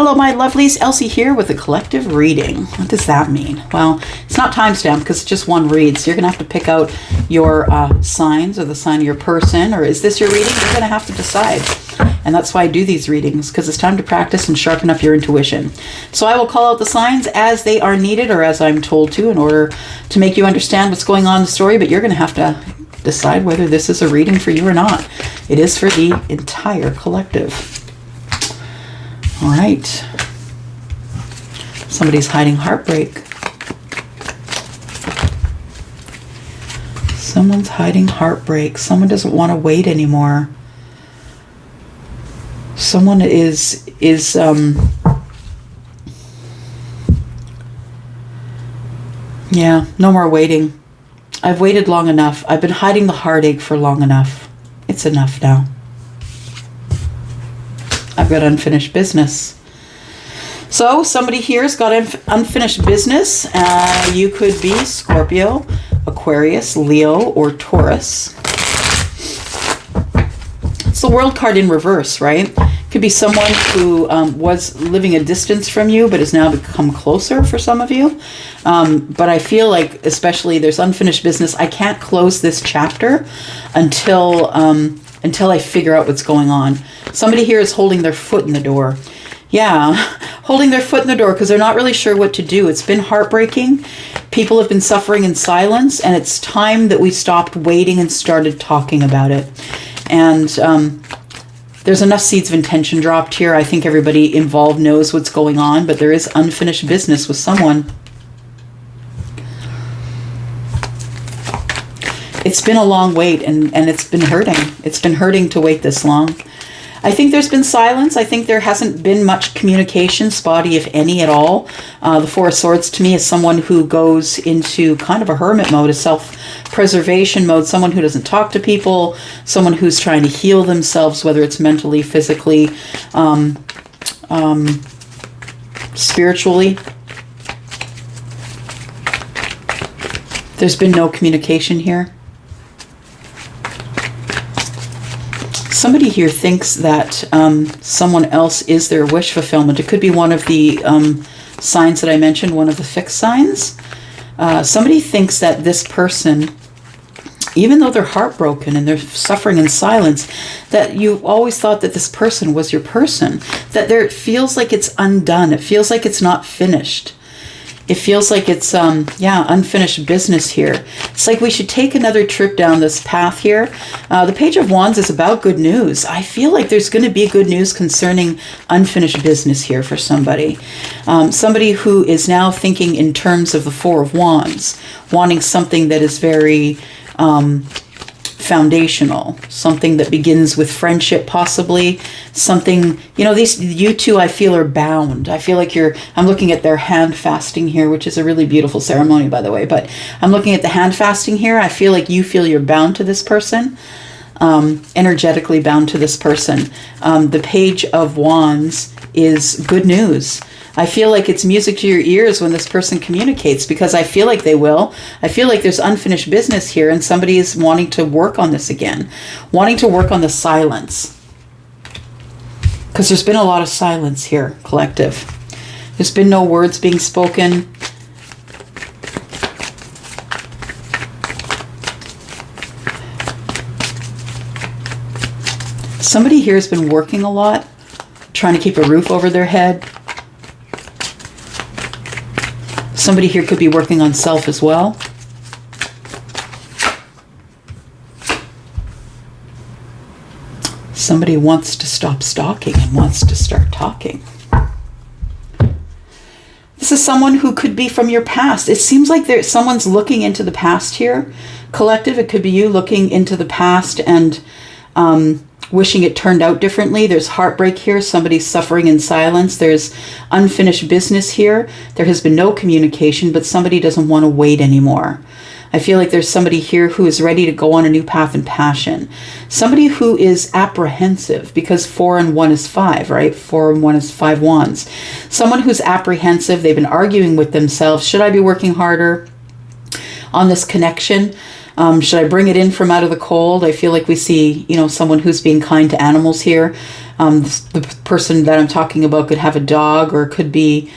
Hello, my lovelies. Elsie here with a collective reading. What does that mean? Well, it's not timestamped because it's just one read. So you're going to have to pick out your signs or the sign of your person. Or is this your reading? You're going to have to decide. And that's why I do these readings, because it's time to practice and sharpen up your intuition. So I will call out the signs as they are needed or as I'm told to in order to make you understand what's going on in the story. But you're going to have to decide whether this is a reading for you or not. It is for the entire collective. All right. Somebody's hiding heartbreak. Someone's hiding heartbreak. Someone doesn't want to wait anymore. Someone is yeah, no more waiting. I've waited long enough. I've been hiding the heartache for long enough. It's enough now. I've got unfinished business. So somebody here has got unfinished business. You could be Scorpio, Aquarius, Leo, or Taurus. It's the World card in reverse, right? Could be someone who was living a distance from you but has now become closer for some of you. But I feel like, especially, there's unfinished business. I can't close this chapter until I figure out what's going on. Somebody here is holding their foot in the door. Yeah, holding their foot in the door because they're not really sure what to do. It's been heartbreaking. People have been suffering in silence, and it's time that we stopped waiting and started talking about it. And there's enough seeds of intention dropped here. I think everybody involved knows what's going on, but there is unfinished business with someone. It's been a long wait, and it's been hurting. It's been hurting to wait this long. I think there's been silence. I think there hasn't been much communication, spotty if any at all. The Four of Swords to me is someone who goes into kind of a hermit mode, a self-preservation mode, someone who doesn't talk to people, someone who's trying to heal themselves, whether it's mentally, physically, spiritually. There's been no communication here. Somebody here thinks that someone else is their wish fulfillment. It could be one of the signs that I mentioned, one of the fixed signs. Somebody thinks that this person, even though they're heartbroken and they're suffering in silence, that you always thought that this person was your person, that it feels like it's undone. It feels like it's not finished. It feels like it's, unfinished business here. It's like we should take another trip down this path here. The Page of Wands is about good news. I feel like there's going to be good news concerning unfinished business here for somebody. Somebody who is now thinking in terms of the Four of Wands, wanting something that is very foundational, something that begins with friendship, possibly something, you two I feel are bound. I feel like I'm looking at their hand fasting here, which is a really beautiful ceremony, by the way, but I'm looking at the hand fasting here. I feel like you feel you're bound to this person, energetically bound to this person. The Page of Wands is good news. I feel like it's music to your ears when this person communicates, because I feel like they will. I feel like there's unfinished business here and somebody is wanting to work on this again, wanting to work on the silence. Because there's been a lot of silence here, collective. There's been no words being spoken. Somebody here has been working a lot, trying to keep a roof over their head. Somebody here could be working on self as well. Somebody wants to stop stalking and wants to start talking. This is someone who could be from your past. It seems like someone's looking into the past here. Collective, it could be you looking into the past and wishing it turned out differently. There's heartbreak here. Somebody's suffering in silence. There's unfinished business here. There has been no communication, but somebody doesn't want to wait anymore. I feel like there's somebody here who is ready to go on a new path in passion. Somebody who is apprehensive, because 4 and 1 is 5, right? 4 and 1 is 5 wands. Someone who's apprehensive. They've been arguing with themselves. Should I be working harder on this connection? Should I bring it in from out of the cold? I feel like we see, someone who's being kind to animals here. The person that I'm talking about could have a dog, or it could be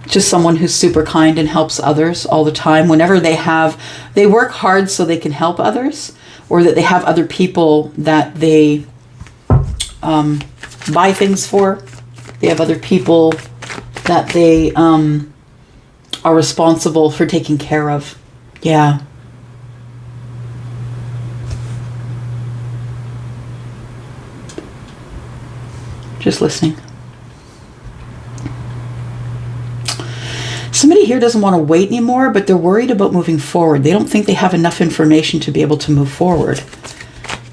just someone who's super kind and helps others all the time. Whenever they work hard so they can help others, or that they have other people that they buy things for. They have other people that they are responsible for taking care of. Yeah. Just listening. Somebody here doesn't want to wait anymore, but they're worried about moving forward. They don't think they have enough information to be able to move forward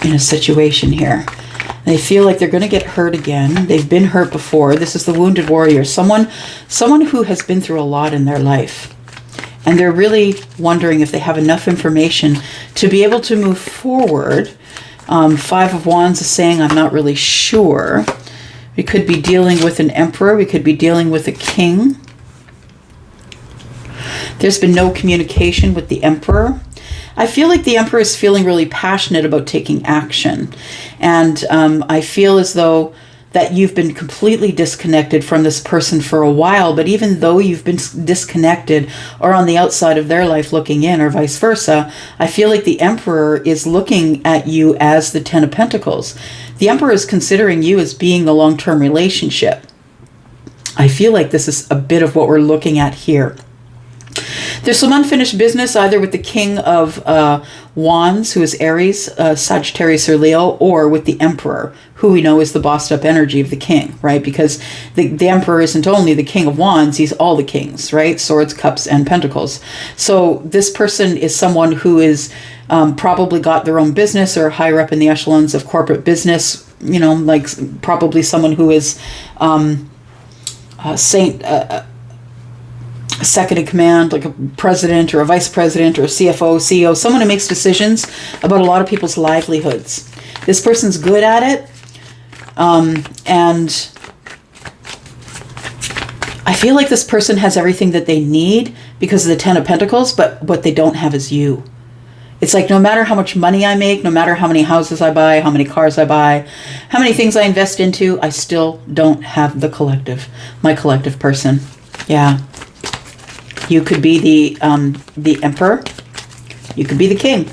in a situation here. They feel like they're going to get hurt again. They've been hurt before. This is the wounded warrior, someone who has been through a lot in their life. And they're really wondering if they have enough information to be able to move forward. Five of Wands is saying, I'm not really sure. We could be dealing with an emperor. We could be dealing with a king. There's been no communication with the emperor. I feel like the emperor is feeling really passionate about taking action. And I feel as though that you've been completely disconnected from this person for a while. But even though you've been disconnected or on the outside of their life looking in, or vice versa, I feel like the emperor is looking at you as the Ten of Pentacles. The emperor is considering you as being the long-term relationship. I feel like this is a bit of what we're looking at here. There's some unfinished business either with the King of Wands, who is Aries, Sagittarius, or Leo, or with the Emperor, who we know is the bossed up energy of the King, right? Because the Emperor isn't only the King of Wands, he's all the kings, right? Swords, Cups, and Pentacles. So this person is someone who is probably got their own business or higher up in the echelons of corporate business, you know, like probably someone who is second in command, like a president or a vice president or a CFO, CEO, someone who makes decisions about a lot of people's livelihoods. This person's good at it. And I feel like this person has everything that they need because of the Ten of Pentacles, but what they don't have is you. It's like no matter how much money I make, no matter how many houses I buy, how many cars I buy, how many things I invest into, I still don't have the collective, my collective person. Yeah. You could be the emperor. You could be the king.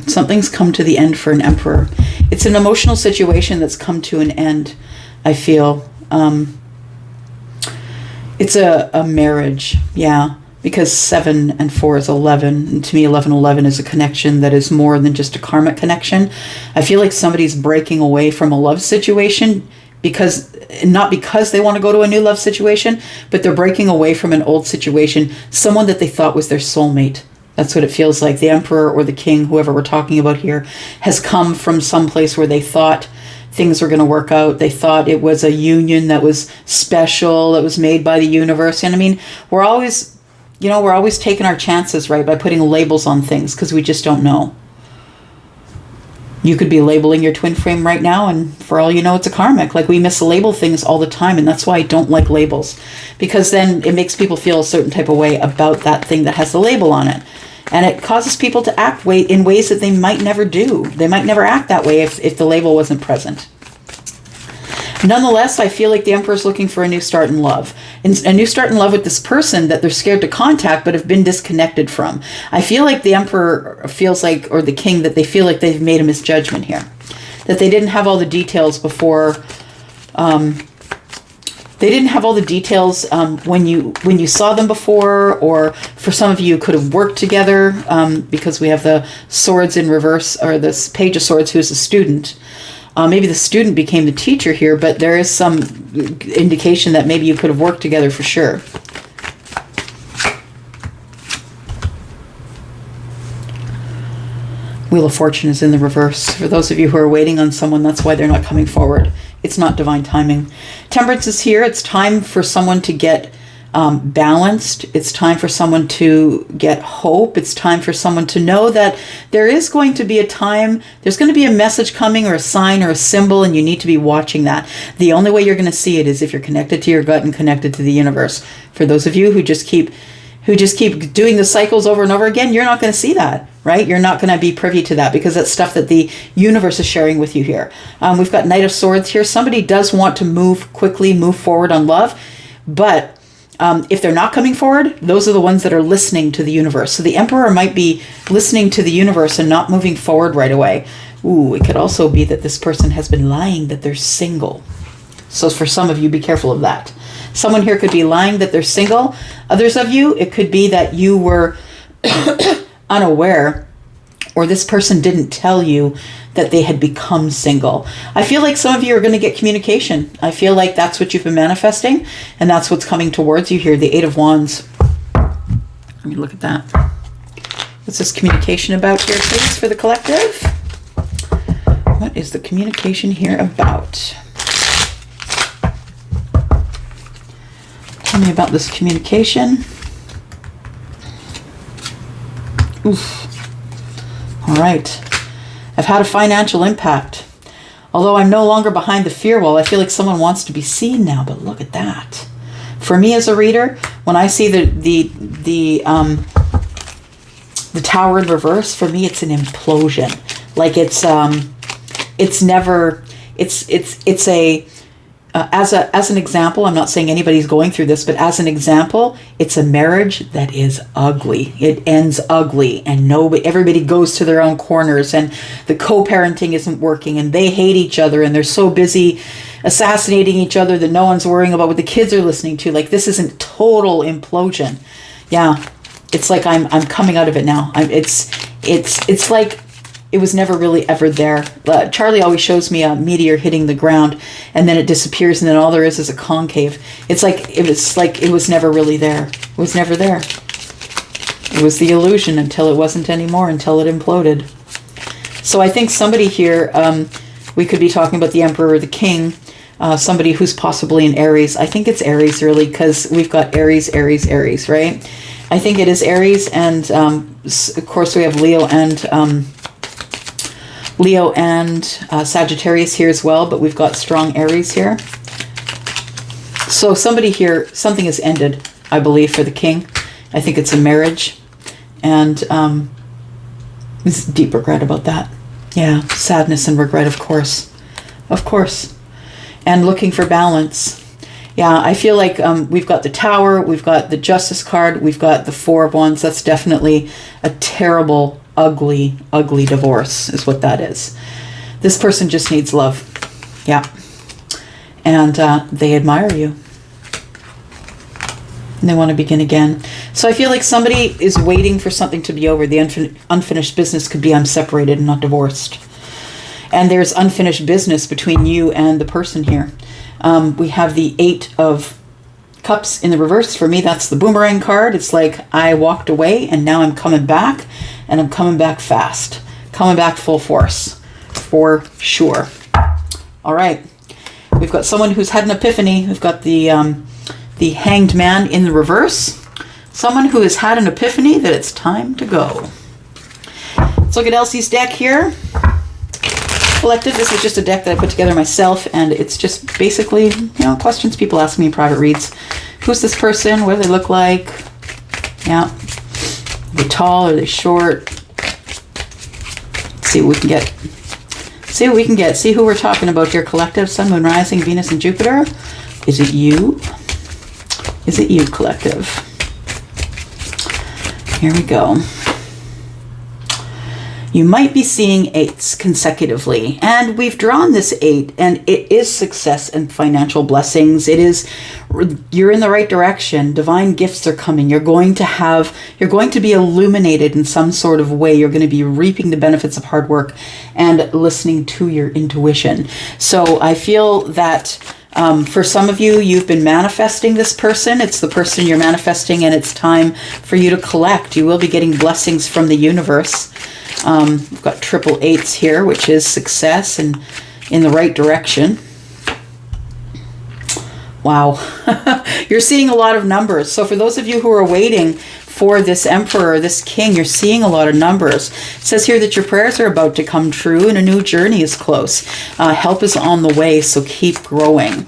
Something's come to the end for an emperor. It's an emotional situation that's come to an end, I feel. It's a marriage, yeah. Because 7 and 4 is 11. And to me, 11 is a connection that is more than just a karmic connection. I feel like somebody's breaking away from a love situation not because they want to go to a new love situation, but they're breaking away from an old situation, someone that they thought was their soulmate. That's what it feels like. The emperor or the king, whoever we're talking about here, has come from some place where they thought things were going to work out. They thought it was a union that was special, that was made by the universe. And I mean, we're always taking our chances, right, by putting labels on things because we just don't know. You could be labeling your twin flame right now, and for all you know, it's a karmic. Like, we mislabel things all the time, and that's why I don't like labels, because then it makes people feel a certain type of way about that thing that has the label on it. And it causes people to act in ways that they might never do. They might never act that way if the label wasn't present. Nonetheless, I feel like the Emperor is looking for a new start in love. A new start in love with this person that they're scared to contact but have been disconnected from. I feel like the Emperor feels like, or the King, that they feel like they've made a misjudgment here. That they didn't have all the details before. They didn't have all the details when you saw them before, or for some of you could have worked together because we have the swords in reverse, or this Page of Swords, who is a student. Maybe the student became the teacher here, but there is some indication that maybe you could have worked together for sure. Wheel of Fortune is in the reverse. For those of you who are waiting on someone, that's why they're not coming forward. It's not divine timing. Temperance is here. It's time for someone to get balanced. It's time for someone to get hope. It's time for someone to know that there is going to be a time, there's going to be a message coming or a sign or a symbol, and you need to be watching that. The only way you're going to see it is if you're connected to your gut and connected to the universe. For those of you who just keep doing the cycles over and over again, you're not going to see that, right? You're not going to be privy to that because that's stuff that the universe is sharing with you here. We've got Knight of Swords here. Somebody does want to move quickly, move forward on love, but if they're not coming forward, those are the ones that are listening to the universe. So the Emperor might be listening to the universe and not moving forward right away. Ooh, it could also be that this person has been lying that they're single. So for some of you, be careful of that. Someone here could be lying that they're single. Others of you, it could be that you were unaware, or this person didn't tell you that they had become single. I feel like some of you are going to get communication. I feel like that's what you've been manifesting, and that's what's coming towards you here, the Eight of Wands. Let me look at that. What's this communication about here, please, for the collective? What is the communication here about? Tell me about this communication. Oof. All right. I've had a financial impact. Although I'm no longer behind the fear wall, I feel like someone wants to be seen now, but look at that. For me as a reader, when I see the tower in reverse, for me it's an implosion. Like it's as an example, I'm not saying anybody's going through this, but as an example, it's a marriage that is ugly. It ends ugly, and everybody goes to their own corners, and the co-parenting isn't working, and they hate each other, and they're so busy assassinating each other that no one's worrying about what the kids are listening to. Like, this isn't total implosion. Yeah, it's like I'm coming out of it now. It's like it was never really ever there. Charlie always shows me a meteor hitting the ground and then it disappears and then all there is a concave. It's like it was never really there. It was never there. It was the illusion until it wasn't anymore, until it imploded. So I think somebody here, we could be talking about the Emperor or the King, somebody who's possibly in Aries. I think it's Aries really, because we've got Aries, right? I think it is Aries, and of course we have Leo and Sagittarius here as well, but we've got strong Aries here. So somebody here, something has ended, I believe, for the King. I think it's a marriage, and there's deep regret about that. Yeah, sadness and regret, of course. And looking for balance. Yeah, I feel like we've got the Tower, we've got the Justice card, we've got the Four of Wands. That's definitely a terrible, ugly divorce is what that is. This person just needs love. Yeah. And they admire you. And they want to begin again. So I feel like somebody is waiting for something to be over. The unfinished business could be I'm separated and not divorced. And there's unfinished business between you and the person here. We have the Eight of Cups in the reverse. For me, that's the boomerang card. It's like I walked away and now I'm coming back, and I'm coming back fast. Coming back full force, for sure. All right. We've got someone who's had an epiphany. We've got the Hanged Man in the reverse. Someone who has had an epiphany that it's time to go. Let's look at Elsie's deck here. Collective, this is just a deck that I put together myself, and it's just basically, questions people ask me in private reads. Who's this person? What do they look like? Yeah. Are they tall? Are they short? Let's see what we can get. See who we're talking about here, collective. Sun, Moon, Rising, Venus, and Jupiter. Is it you? Is it you, collective? Here we go. You might be seeing eights consecutively, and we've drawn this 8, and it is success and financial blessings. You're in the right direction. Divine gifts are coming. You're going to be illuminated in some sort of way. You're going to be reaping the benefits of hard work and listening to your intuition. So I feel that for some of you, you've been manifesting this person. It's the person you're manifesting, and it's time for you to collect. You will be getting blessings from the universe. We've got triple eights here, which is success and in the right direction. Wow. You're seeing a lot of numbers. So for those of you who are waiting for this emperor, this king, you're seeing a lot of numbers. It says here that your prayers are about to come true and a new journey is close. Help is on the way, so keep growing.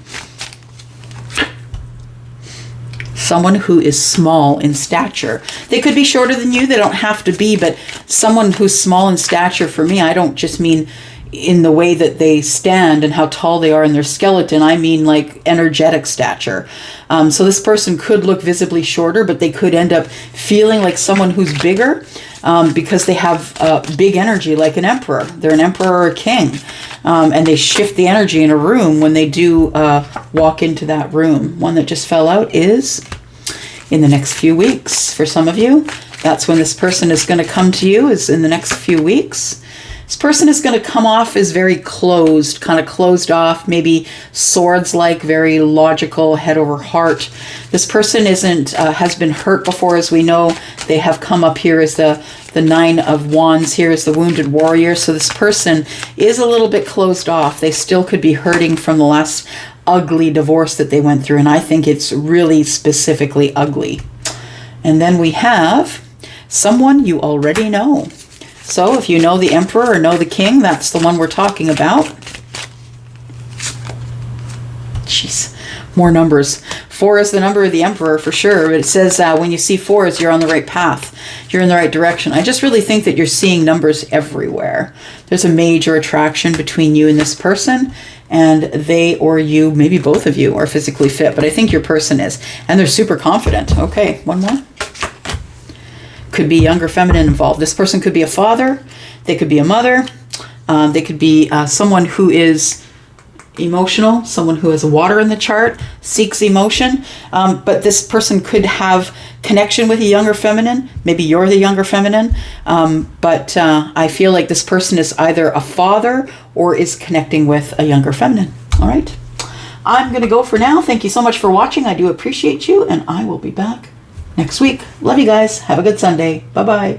Someone who is small in stature. They could be shorter than you. They don't have to be, but someone who's small in stature, for me, I don't just mean in the way that they stand and how tall they are in their skeleton. I mean like energetic stature. So this person could look visibly shorter, but they could end up feeling like someone who's bigger because they have big energy, like an emperor. They're an emperor or a king. And they shift the energy in a room when they do walk into that room. One that just fell out is in the next few weeks. For some of you, that's when this person is going to come to you, is in the next few weeks. This person is going to come off as very closed, kind of closed off, maybe swords-like, very logical, head over heart. This person has been hurt before, as we know. They have come up here as the Nine of Wands here as the wounded warrior. So this person is a little bit closed off. They still could be hurting from the last ugly divorce that they went through. And I think it's really specifically ugly. And then we have someone you already know. So if you know the emperor or know the king, that's the one we're talking about. Jeez, more numbers. 4 is the number of the emperor for sure. But it says when you see 4s, you're on the right path. You're in the right direction. I just really think that you're seeing numbers everywhere. There's a major attraction between you and this person. And they or you, maybe both of you, are physically fit. But I think your person is. And they're super confident. Okay, one more. Could be younger feminine involved. This person could be a father. They could be a mother. They could be someone who is emotional, someone who has water in the chart, seeks emotion. But this person could have connection with a younger feminine. Maybe you're the younger feminine. But I feel like this person is either a father or is connecting with a younger feminine. All right. I'm going to go for now. Thank you so much for watching. I do appreciate you, and I will be back next week. Love you guys. Have a good Sunday. Bye-bye.